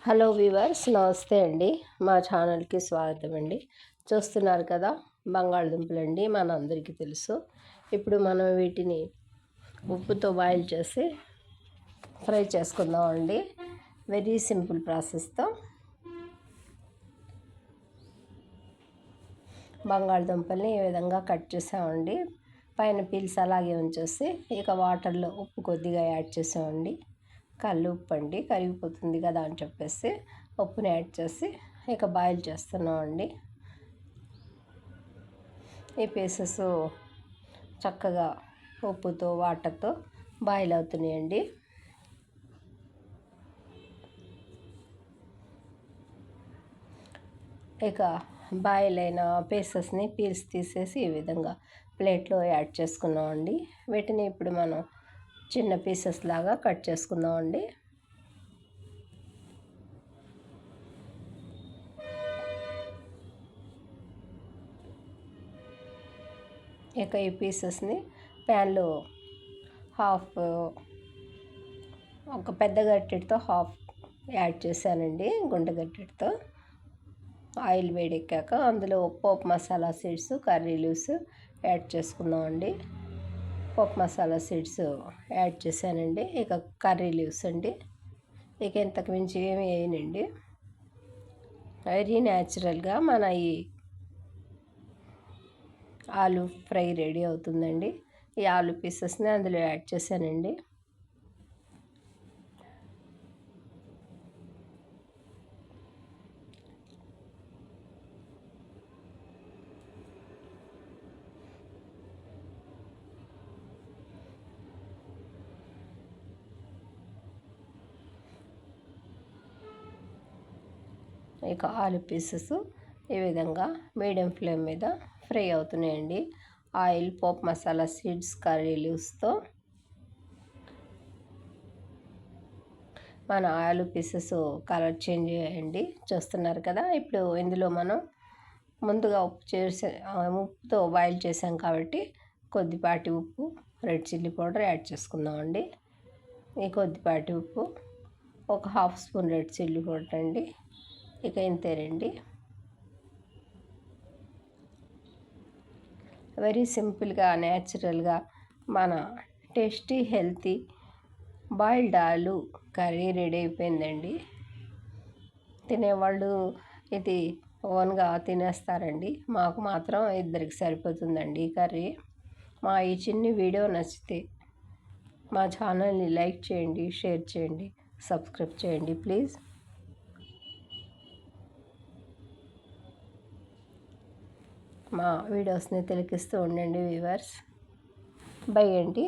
Hello viewers, నమస్తే అండి. మా ఛానల్కి స్వాగతం అండి. చూస్తున్నారు కదా, బంగాళదుంపలు అండి, మనందరికీ తెలుసు. ఇప్పుడు మనం వీటిని ఉప్పుతో బాయిల్ చేసి ఫ్రై చేసుకుందాం అండి. వెరీ సింపుల్ ప్రాసెస్తో బంగాళదుంపల్ని ఈ విధంగా కట్ చేసామండి. పైన పీల్స్ అలాగే ఉంచేసి ఇక వాటర్లో ఉప్పు కొద్దిగా యాడ్ చేసామండి. కళ్ళు ఉప్పు అండి, కరిగిపోతుంది కదా అని చెప్పేసి ఉప్పుని యాడ్ చేసి ఇక బాయిల్ చేస్తున్నామండి. ఈ పీసెస్ చక్కగా ఉప్పుతో వాటర్తో బాయిల్ అవుతున్నాయండి. ఇక బాయిల్ అయిన పీసెస్ని పీల్స్ తీసేసి ఈ విధంగా ప్లేట్లో యాడ్ చేసుకున్నామండి. వీటిని ఇప్పుడు మనం చిన్న పీసెస్ లాగా కట్ చేసుకుందామండి. ఇక ఈ పీసెస్ని ప్యాన్లో ఒక పెద్ద గట్టెతో హాఫ్ యాడ్ చేశానండి. గుంట గట్టెతో ఆయిల్ వేడెక్కాక అందులో పోపు masala seeds, curry leaves add చేసుకుందామండి. పోపు మసాలా సీడ్స్ యాడ్ చేశానండి. ఇక కర్రీ లీవ్స్ అండి. ఇక ఇంతకు మించి ఏమి వేయనండి. వెరీ న్యాచురల్గా మన ఈ ఆలు ఫ్రై రెడీ అవుతుందండి. ఈ ఆలు పీసెస్ని అందులో యాడ్ చేశానండి. ఇక ఆలు పీసెస్ ఈ విధంగా మీడియం ఫ్లేమ్ మీద ఫ్రై అవుతున్నాయండి. ఆయిల్, పోపు మసాలా సీడ్స్, కర్రీ లీవ్స్తో మన ఆలు పీసెస్ కలర్ చేంజ్ అయ్యాయండి. చూస్తున్నారు కదా. ఇప్పుడు ఇందులో మనం ముందుగా ఉప్పుతో బాయిల్ చేసాం కాబట్టి కొద్దిపాటి ఉప్పు, రెడ్ చిల్లీ పౌడర్ యాడ్ చేసుకుందామండి. ఈ కొద్దిపాటి ఉప్పు, ఒక half spoon red chilli powder అండి. ఇక ఇంతేనండి. వెరీ సింపుల్గా, న్యాచురల్గా మన టేస్టీ, హెల్తీ బాయిల్డ్ ఆలు కర్రీ రెడీ అయిపోయిందండి. తినేవాళ్ళు ఇది ఓన్గా తినేస్తారండి. మాకు మాత్రం ఇద్దరికి సరిపోతుందండి ఈ కర్రీ. మా ఈ చిన్ని వీడియో నచ్చితే మా ఛానల్ని లైక్ చేయండి, షేర్ చేయండి, సబ్స్క్రైబ్ చేయండి ప్లీజ్. మా వీడియోస్ని తిలకిస్తూ ఉండండి వ్యూవర్స్. బై అండి.